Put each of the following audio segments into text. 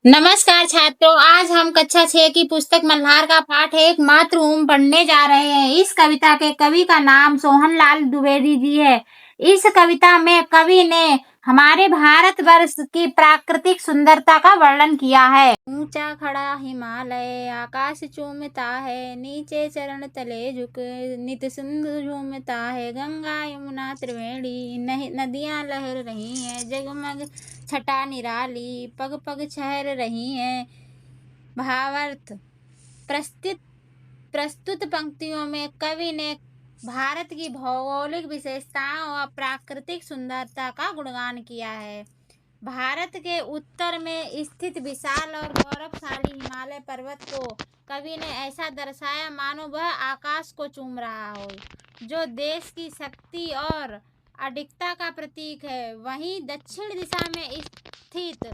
नमस्कार छात्रों, आज हम कक्षा 6 की पुस्तक मल्हार का पाठ एक मातृभूमि पढ़ने जा रहे हैं। इस कविता के कवि का नाम सोहनलाल द्विवेदी जी है। इस कविता में कवि ने हमारे भारतवर्ष की प्राकृतिक सुंदरता का वर्णन किया है। ऊंचा खड़ा हिमालय आकाश चूमता है, नीचे चरण तले झुक नित सिंधु झूमता है। गंगा यमुना त्रिवेणी नदियां लहर रही हैं, जगमग छटा निराली पग पग ठहर रही हैं। भावार्थ प्रस्तुत पंक्तियों में कवि ने भारत की भौगोलिक विशेषताओं और प्राकृतिक सुंदरता का गुणगान किया है। भारत के उत्तर में स्थित विशाल और गौरवशाली हिमालय पर्वत को कवि ने ऐसा दर्शाया मानो वह आकाश को चूम रहा हो, जो देश की शक्ति और अडिगता का प्रतीक है। वहीं दक्षिण दिशा में स्थित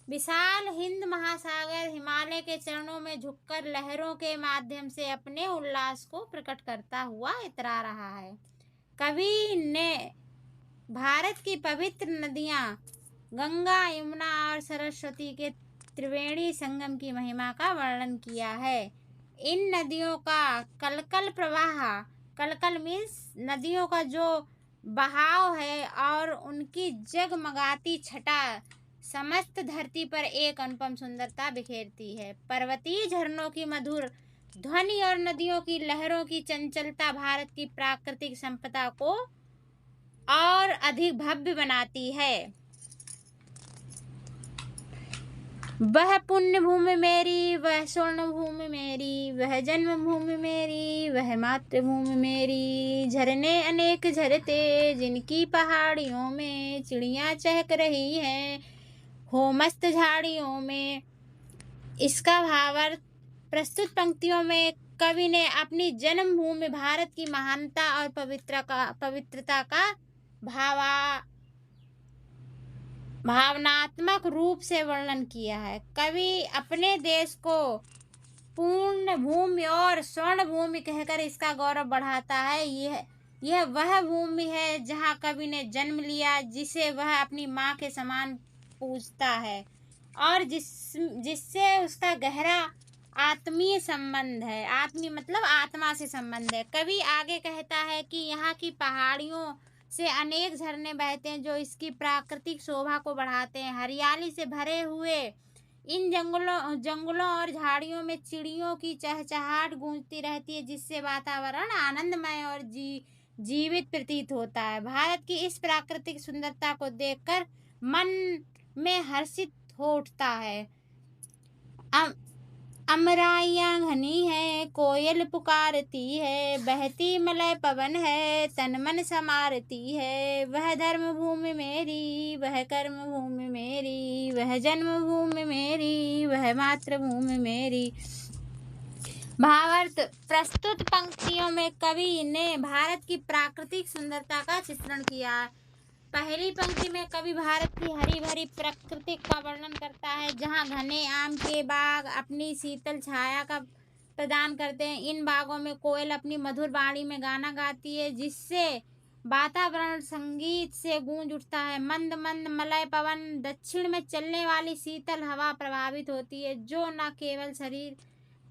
विशाल हिंद महासागर हिमालय के चरणों में झुककर लहरों के माध्यम से अपने उल्लास को प्रकट करता हुआ इतरा रहा है। कवि ने भारत की पवित्र नदियां गंगा, यमुना और सरस्वती के त्रिवेणी संगम की महिमा का वर्णन किया है। इन नदियों का कलकल प्रवाह, कलकल मीन्स नदियों का जो बहाव है, और उनकी जगमगाती छटा समस्त धरती पर एक अनुपम सुंदरता बिखेरती है। पर्वतीय झरनों की मधुर ध्वनि और नदियों की लहरों की चंचलता भारत की प्राकृतिक संपदा को और अधिक भव्य बनाती है। वह पुण्य भूमि मेरी, वह स्वर्ण भूमि मेरी, वह जन्मभूमि मेरी, वह मातृभूमि मेरी। झरने अनेक झरते जिनकी पहाड़ियों में चिड़ियां चहक रही हैं, हो मस्त झाड़ियों में। इसका भावार्थ प्रस्तुत पंक्तियों में कवि ने अपनी जन्मभूमि भारत की महानता और पवित्रता का भावनात्मक रूप से वर्णन किया है। कवि अपने देश को पूर्ण भूमि और स्वर्ण भूमि कहकर इसका गौरव बढ़ाता है। यह वह भूमि है जहां कवि ने जन्म लिया, जिसे वह अपनी माँ के समान पूजता है और जिससे उसका गहरा आत्मीय संबंध है। आत्मीय मतलब आत्मा से संबंध है। कवि आगे कहता है कि यहाँ की पहाड़ियों से अनेक झरने बहते हैं, जो इसकी प्राकृतिक शोभा को बढ़ाते हैं। हरियाली से भरे हुए इन जंगलों और झाड़ियों में चिड़ियों की चहचहाट गूंजती रहती है, जिससे वातावरण आनंदमय और जीवित प्रतीत होता है। भारत की इस प्राकृतिक सुंदरता को देखकर मन में हर्षित हो उठता है। अमराइयाँ घनी है, कोयल पुकारती है, बहती मलय पवन है, तन मन समारती है। वह धर्म भूमि मेरी, वह कर्म भूमि मेरी, वह जन्म भूमि मेरी, वह मातृभूमि मेरी। भावार्थ प्रस्तुत पंक्तियों में कवि ने भारत की प्राकृतिक सुंदरता का चित्रण किया है। पहली पंक्ति में कवि भारत की हरी भरी प्रकृति का वर्णन करता है, जहां घने आम के बाग अपनी शीतल छाया का प्रदान करते हैं। इन बागों में कोयल अपनी मधुर वाणी में गाना गाती है, जिससे वातावरण संगीत से गूंज उठता है। मंद मंद मलय पवन, दक्षिण में चलने वाली शीतल हवा प्रभावित होती है, जो न केवल शरीर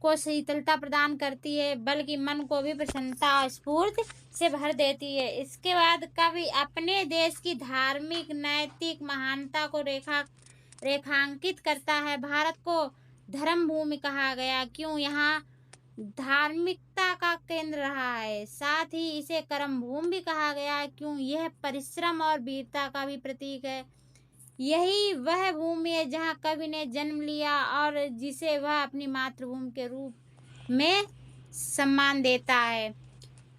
को शीतलता प्रदान करती है, बल्कि मन को भी प्रसन्नता और स्फूर्ति से भर देती है। इसके बाद कवि अपने देश की धार्मिक नैतिक महानता को रेखांकित करता है। भारत को धर्म भूमि कहा गया क्यों? यहाँ धार्मिकता का केंद्र रहा है। साथ ही इसे कर्म भूमि भी कहा गया क्यों? यह परिश्रम और वीरता का भी प्रतीक है। यही वह भूमि है जहाँ कवि ने जन्म लिया और जिसे वह अपनी मातृभूमि के रूप में सम्मान देता है।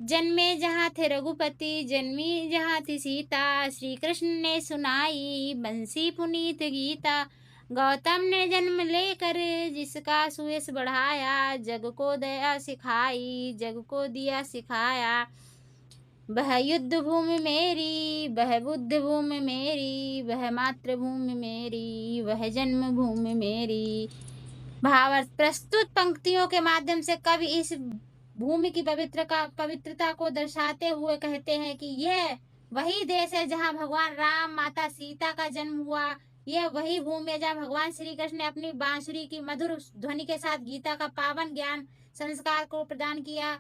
जन्मे जहाँ थे रघुपति, जन्मी जहाँ थी सीता, श्री कृष्ण ने सुनाई बंसी पुनीत गीता। गौतम ने जन्म लेकर जिसका सुयश बढ़ाया, जग को दया सिखाई, जग को दिया सिखाया। वह युद्ध भूमि मेरी, वह बुद्ध भूमि मेरी, वह मातृभूमि मेरी, वह जन्म भूमि मेरी। भावार्थ प्रस्तुत पंक्तियों के माध्यम से कवि इस भूमि की पवित्रता को दर्शाते हुए कहते हैं कि यह वही देश है जहां भगवान राम, माता सीता का जन्म हुआ। यह वही भूमि है जहाँ भगवान श्री कृष्ण ने अपनी बांसुरी की मधुर ध्वनि के साथ गीता का पावन ज्ञान संस्कार को प्रदान किया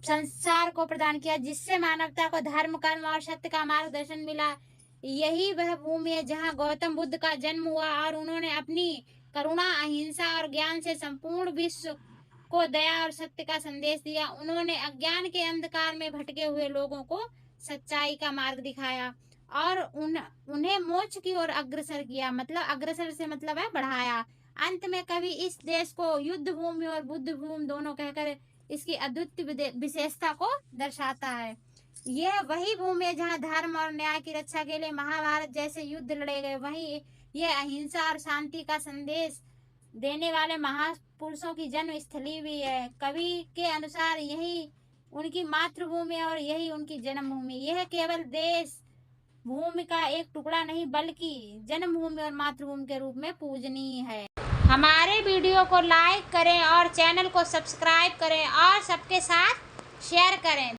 संसार को प्रदान किया, जिससे मानवता को धर्म कर्म और सत्य का मार्गदर्शन मिला। यही वह भूमि है जहाँ गौतम बुद्ध का जन्म हुआ और उन्होंने अपनी करुणा अहिंसा और ज्ञान से संपूर्ण विश्व को दया और सत्य का संदेश दिया। उन्होंने अज्ञान के अंधकार में भटके हुए लोगों को सच्चाई का मार्ग दिखाया और उन्हें मोक्ष की ओर अग्रसर किया। मतलब अग्रसर से मतलब है बढ़ाया। अंत में कवि इस देश को युद्ध भूमि और बुद्ध भूमि दोनों कहकर इसकी अद्वितीय विशेषता को दर्शाता है। यह वही भूमि है जहाँ धर्म और न्याय की रक्षा के लिए महाभारत जैसे युद्ध लड़े गए। वहीं यह अहिंसा और शांति का संदेश देने वाले महापुरुषों की जन्म स्थली भी है। कवि के अनुसार यही उनकी मातृभूमि और यही उनकी जन्मभूमि। यह केवल देश भूमि का एक टुकड़ा नहीं बल्कि जन्मभूमि और मातृभूमि के रूप में पूजनीय है। हमारे वीडियो को लाइक करें और चैनल को सब्सक्राइब करें और सबके साथ शेयर करें।